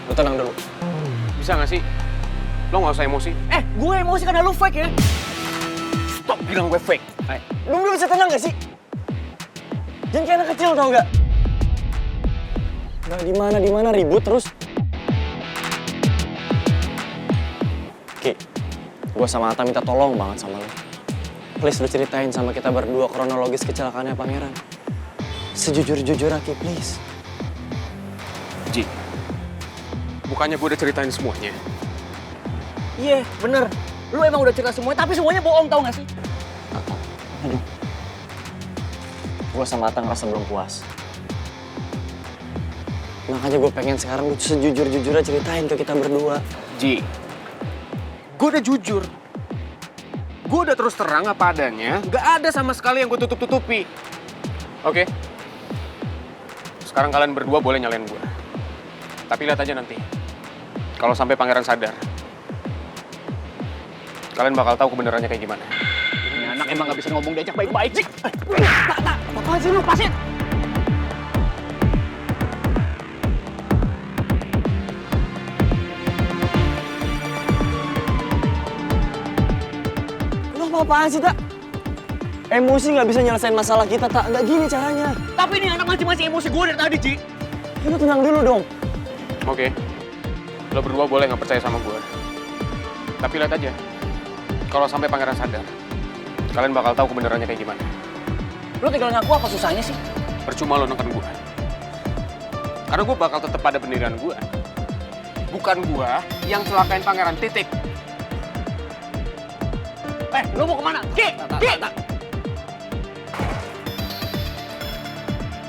Lu tenang dulu. Bisa gak sih? Lo gak usah emosi. Gue emosi karena lu fake ya. Stop bilang gue fake. Hai. Lu bisa tenang gak sih? Jangan kayak anak kecil tau gak? Nah dimana ribut terus. Ki, gue sama Atta minta tolong banget sama lu. Please lu ceritain sama kita berdua kronologis kecelakaannya Pangeran. Sejujur-jujurnya Ki, please. Ji, bukannya gue udah ceritain semuanya? Iya, bener. Lu emang udah cerita semuanya, tapi semuanya bohong tau gak sih? Aduh. Gue sama Atta ngerasa belum puas. Makanya gue pengen sekarang lu sejujur-jujurnya ceritain ke kita berdua. Ji, gue udah jujur. Gue udah terus terang apa adanya, gak ada sama sekali yang gue tutup-tutupi. Oke? Sekarang kalian berdua boleh nyalain gue. Tapi lihat aja nanti, kalau sampai Pangeran sadar, kalian bakal tahu kebenarannya kayak gimana. Ini anak emang gak bisa ngomong diajak baik-baik sih. Tak, apaan sih lu, pasin? Apaan sih, Tak? Emosi nggak bisa nyelesain masalah kita, Tak. Nggak gini caranya. Tapi ini anak masing-masing emosi gue dari tadi, Ci. Ya, lu tenang dulu dong. Oke, lo berdua boleh nggak percaya sama gue. Tapi lihat aja, kalau sampai Pangeran sadar, kalian bakal tahu kebenarannya kayak gimana. Lu tinggal ngaku apa susahnya sih? Percuma lo neken gue. Karena gue bakal tetap pada pendirian gue. Bukan gue yang celakain Pangeran, titik. Lu mau kemana? Ki!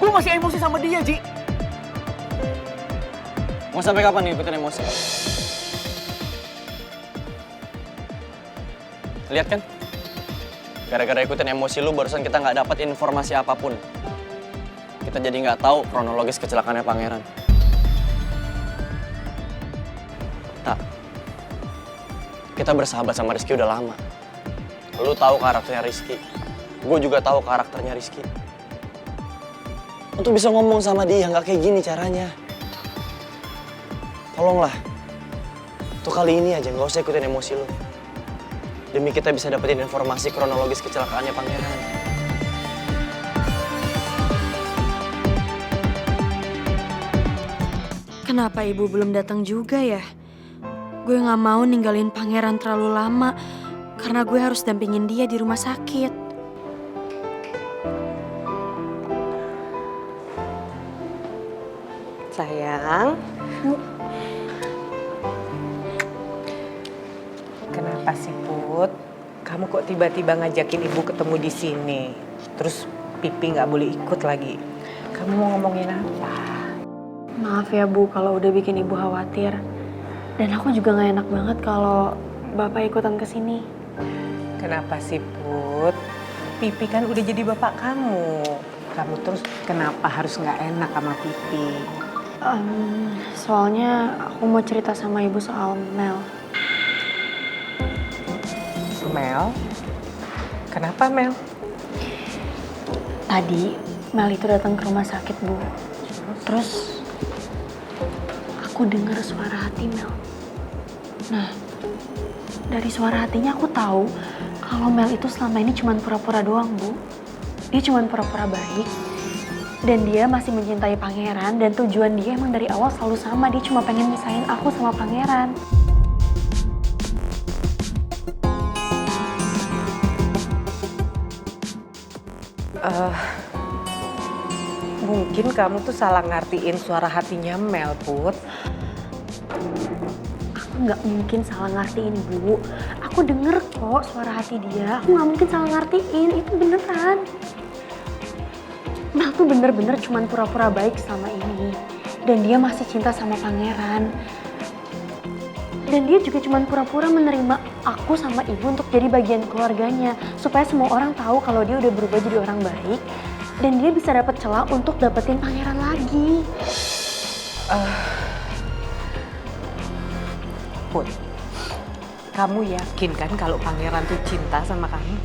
Gue masih emosi sama dia, Ji. Mau sampai kapan nih ikutin emosi? Lihat kan? Gara-gara ikutin emosi lu, barusan kita nggak dapat informasi apapun. Kita jadi nggak tahu kronologis kecelakaannya Pangeran. Tak. Kita bersahabat sama Rizky udah lama. Lu tahu karakternya Rizky, gue juga tahu karakternya Rizky. Untuk bisa ngomong sama dia nggak kayak gini caranya. Tolonglah, tuh kali ini aja nggak usah ikutin emosi lu. Demi kita bisa dapetin informasi kronologis kecelakaannya Pangeran. Kenapa ibu belum datang juga ya? Gue nggak mau ninggalin Pangeran terlalu lama. Karena gue harus dampingin dia di rumah sakit. Sayang. Kenapa sih, Put? Kamu kok tiba-tiba ngajakin ibu ketemu di sini? Terus Pipi nggak boleh ikut lagi. Kamu mau ngomongin apa? Maaf ya Bu kalau udah bikin ibu khawatir. Dan aku juga nggak enak banget kalau Bapak ikutan ke sini. Kenapa sih, Put? Pipi kan udah jadi bapak kamu. Kamu terus kenapa harus nggak enak sama Pipi? Soalnya aku mau cerita sama ibu soal Mel. Mel? Kenapa, Mel? Tadi Mel itu datang ke rumah sakit, Bu. Terus aku dengar suara hati Mel. Nah, dari suara hatinya aku tahu kalau Mel itu selama ini cuma pura-pura doang, Bu. Dia cuma pura-pura baik. Dan dia masih mencintai Pangeran. Dan tujuan dia emang dari awal selalu sama. Dia cuma pengen misahin aku sama Pangeran. Mungkin kamu tuh salah ngertiin suara hatinya Mel, Put. Nggak mungkin salah ngertiin, Bu. Aku denger kok suara hati dia. Aku nggak mungkin salah ngertiin, itu beneran. Mel tuh bener-bener cuman pura-pura baik selama ini. Dan dia masih cinta sama Pangeran. Dan dia juga cuman pura-pura menerima aku sama ibu untuk jadi bagian keluarganya. Supaya semua orang tahu kalau dia udah berubah jadi orang baik. Dan dia bisa dapet celah untuk dapetin Pangeran lagi. Put, kamu yakin kan kalau Pangeran tuh cinta sama kamu?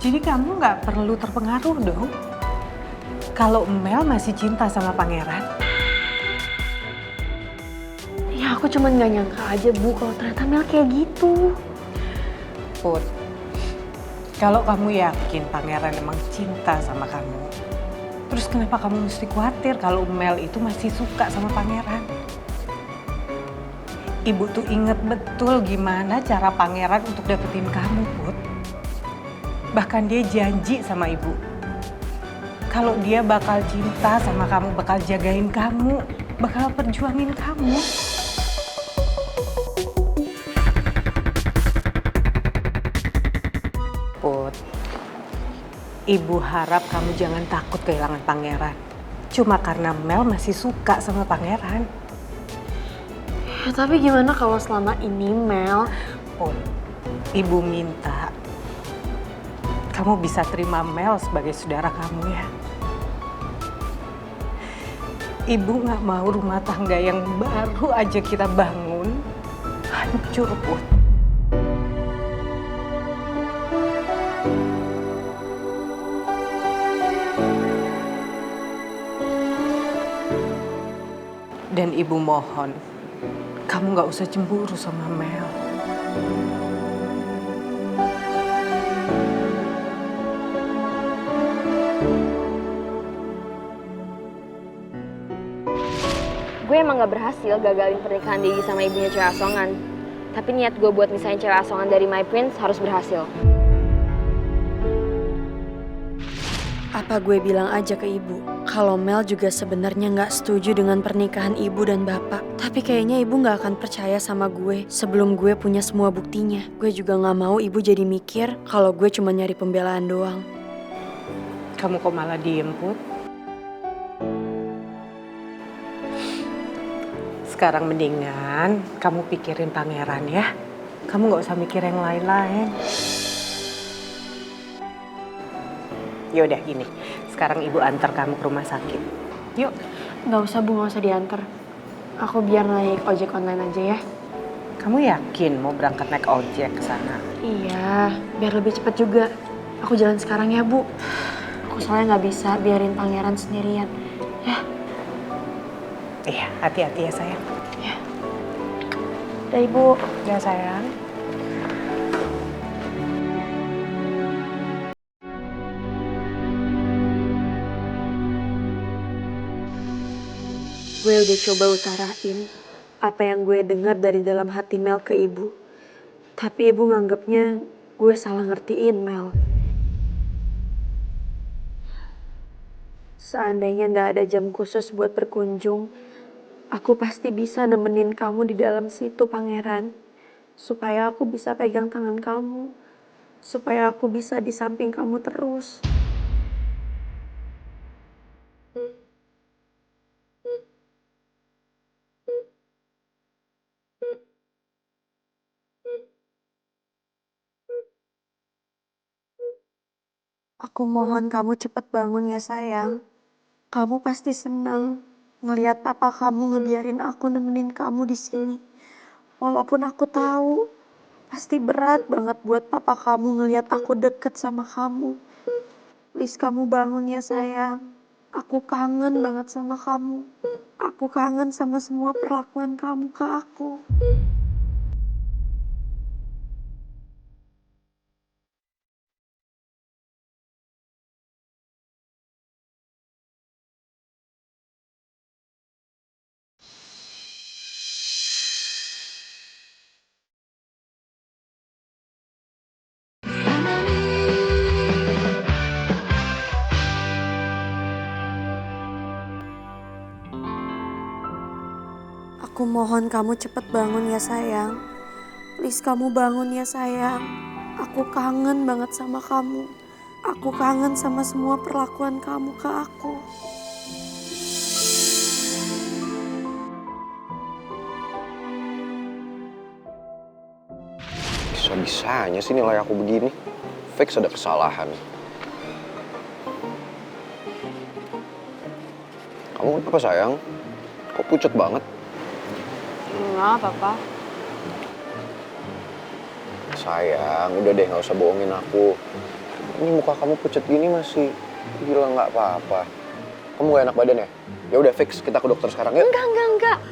Jadi kamu nggak perlu terpengaruh dong. kalau Mel masih cinta sama pangeran? Ya aku cuman gak nyangka aja Bu kalau ternyata Mel kayak gitu. Put, kalau kamu yakin pangeran emang cinta sama kamu, terus kenapa kamu mesti khawatir kalau Mel itu masih suka sama pangeran? Ibu tuh inget betul gimana cara pangeran untuk dapetin kamu, Put. Bahkan dia janji sama ibu, kalau dia bakal cinta sama kamu, bakal jagain kamu, bakal perjuangin kamu. Put, ibu harap kamu jangan takut kehilangan pangeran. Cuma karena Mel masih suka sama pangeran. Ya tapi gimana kalau selama ini Mel... Put, ibu minta kamu bisa terima Mel sebagai saudara kamu ya. Ibu gak mau rumah tangga yang baru aja kita bangun hancur, Put. Dan ibu mohon, kamu gak usah cemburu sama Mel. Gue emang gak berhasil gagalin pernikahan Daddy sama ibunya cewek asongan. Tapi niat gue buat misahin cewek asongan dari My Prince harus berhasil. Apa gue bilang aja ke ibu kalau Mel juga sebenarnya nggak setuju dengan pernikahan ibu dan bapak. Tapi kayaknya ibu nggak akan percaya sama gue sebelum gue punya semua buktinya. Gue juga nggak mau ibu jadi mikir kalau gue cuma nyari pembelaan doang. Kamu kok malah diem, Put? Sekarang mendingan kamu pikirin pangeran ya. Kamu gak usah mikir yang lain-lain. Yaudah gini, sekarang ibu antar kamu ke rumah sakit. Yuk. Nggak usah Bu, nggak usah diantar. Aku biar naik ojek online aja ya. Kamu yakin mau berangkat naik ojek ke sana? Iya, biar lebih cepat juga. Aku jalan sekarang ya Bu. Aku soalnya nggak bisa biarin pangeran sendirian. Ya. Iya, hati-hati ya sayang. Ya. Dah Ibu. Ya sayang. Gue udah coba utarain apa yang gue dengar dari dalam hati Mel ke ibu. Tapi ibu nganggapnya gue salah ngertiin Mel. Seandainya nggak ada jam khusus buat berkunjung, aku pasti bisa nemenin kamu di dalam situ, Pangeran. Supaya aku bisa pegang tangan kamu. Supaya aku bisa di samping kamu terus. Aku mohon kamu cepat bangun ya sayang. Kamu pasti senang ngelihat papa kamu ngebiarin aku nemenin kamu di sini. Walaupun aku tahu pasti berat banget buat papa kamu ngelihat aku deket sama kamu. Please kamu bangun ya sayang. Aku kangen banget sama kamu. Aku kangen sama semua perlakuan kamu ke aku. Aku mohon kamu cepet bangun ya sayang. Please kamu bangun ya sayang. Aku kangen banget sama kamu. Aku kangen sama semua perlakuan kamu ke aku. Bisa-bisanya sih nilai aku begini. Fix ada kesalahan. Kamu kenapa sayang? Kok pucat banget? Enggak, Papa. Sayang, udah deh gak usah bohongin aku. Ini muka kamu pucat gini masih bilang gak apa-apa. Kamu gak enak badan ya? Ya udah fix, kita ke dokter sekarang yuk. Enggak.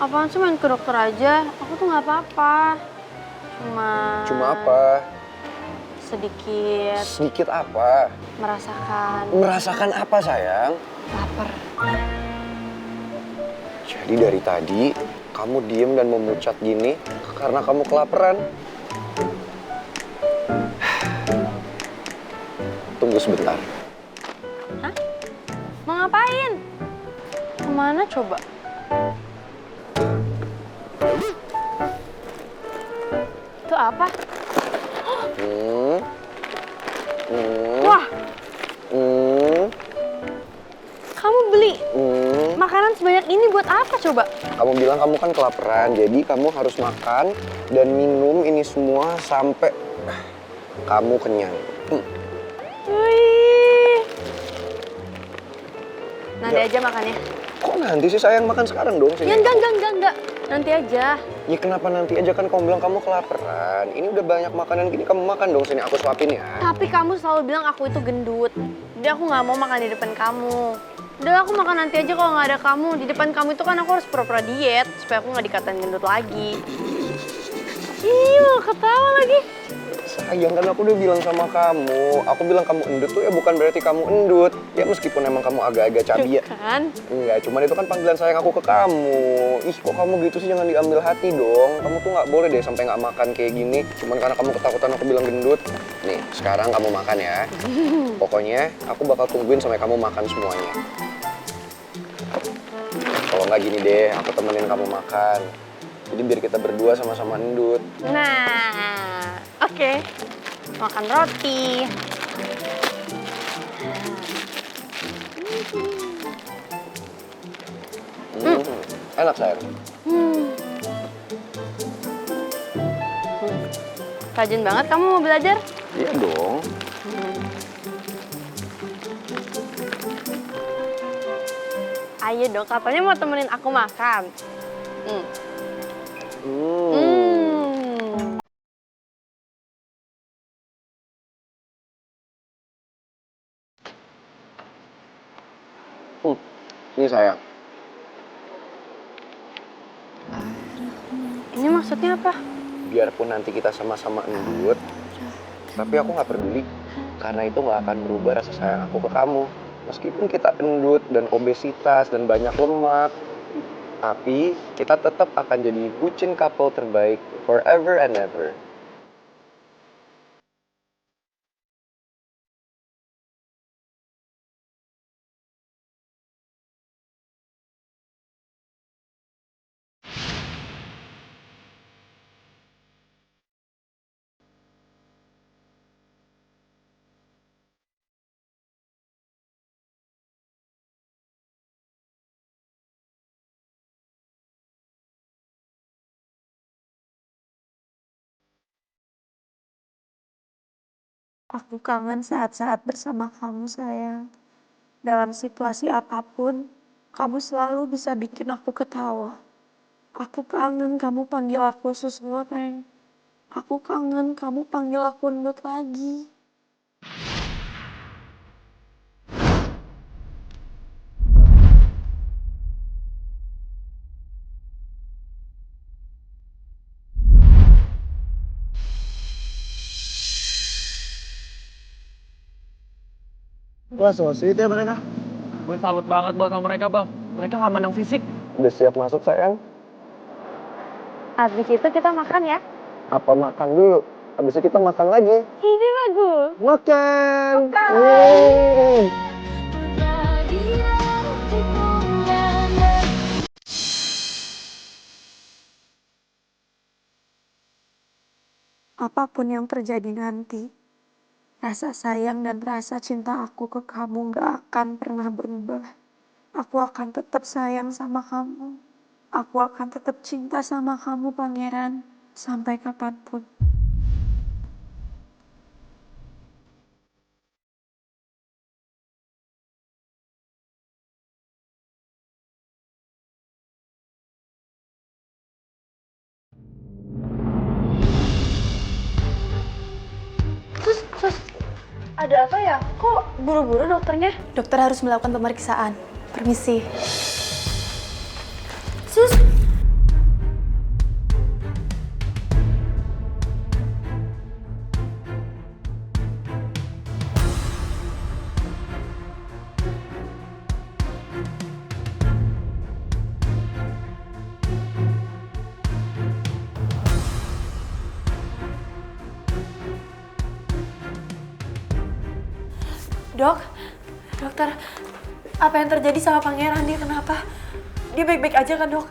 Apaan sih main ke dokter aja? Aku tuh nggak apa-apa. Cuma apa? Sedikit Sedikit apa? merasakan Merasakan apa sayang? lapar. Jadi dari tadi kamu diem dan memucat gini karena kamu kelaparan. Tunggu sebentar. Hah? Mau ngapain? Kemana coba? Itu apa? Wah, kamu beli makanan sebanyak ini buat apa coba? Kamu bilang kamu kan kelaparan, jadi kamu harus makan dan minum ini semua sampai kamu kenyang. Wih. Nanti Ya. aja makannya. Kok nanti sih sayang, makan sekarang dong sini? Ya enggak. Nanti aja. Ya kenapa nanti aja, kan kamu bilang kamu kelaparan. Ini udah banyak makanan gini, kamu makan dong, sini aku suapin ya. Tapi kamu selalu bilang aku itu gendut. Jadi aku nggak mau makan di depan kamu. Udah aku makan nanti aja kalau nggak ada kamu. Di depan kamu itu kan aku harus pura-pura diet supaya aku nggak dikatain gendut lagi. Ih, malah ketawa lagi. Sayang, kan aku udah bilang sama kamu. Aku bilang kamu endut tuh ya bukan berarti kamu endut. Ya meskipun emang kamu agak-agak cabi ya. Kan? Enggak, cuman itu kan panggilan sayang aku ke kamu. Ih, kok kamu gitu sih, jangan diambil hati dong. Kamu tuh nggak boleh deh sampai nggak makan kayak gini. Cuman karena kamu ketakutan aku bilang gendut. Nih, sekarang kamu makan ya. Pokoknya aku bakal tungguin sampai kamu makan semuanya. Kalau nggak gini deh, aku temenin kamu makan. Jadi biar kita berdua sama-sama endut. Nah, oke. Makan roti. Enak sayang. Rajin banget kamu mau belajar. Iya dong. Ayo dong, katanya mau temenin aku makan. Hmm. Ini sayang. Ini maksudnya apa? Biarpun nanti kita sama-sama endut, tapi aku nggak peduli. Karena itu nggak akan berubah rasa sayang aku ke kamu. Meskipun kita endut dan obesitas dan banyak lemak, tapi kita tetap akan jadi bucin couple terbaik forever and ever. Aku kangen saat-saat bersama kamu, sayang. Dalam situasi apapun, kamu selalu bisa bikin aku ketawa. Aku kangen kamu panggil aku sus goreng. Aku kangen kamu panggil aku Ndut lagi. Wah, so sweet ya mereka. Gue salut banget buat sama mereka, Bang. Mereka nggak mandang fisik. Udah siap masuk sayang? Habis itu kita makan ya. Apa makan dulu? Habis itu kita makan lagi. Ini bagus. Makan! Apapun yang terjadi nanti, rasa sayang dan rasa cinta aku ke kamu gak akan pernah berubah. Aku akan tetap sayang sama kamu. Aku akan tetap cinta sama kamu, Pangeran. Sampai kapanpun. Sus, Ada apa ya? Kok buru-buru dokternya? Dokter harus melakukan pemeriksaan. Permisi. Sus, Dokter, apa yang terjadi sama pangeran? Dia kenapa? Dia baik-baik aja kan, Dok?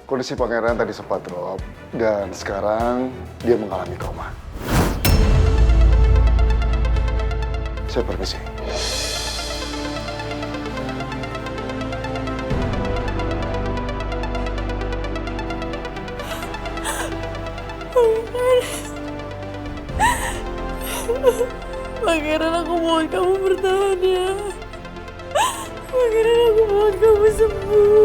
Kondisi pangeran tadi sempat drop dan sekarang dia mengalami koma. Saya permisi. Pangeran, aku mohon kamu bertahan ya. Pangeran, aku mohon kamu sembuh.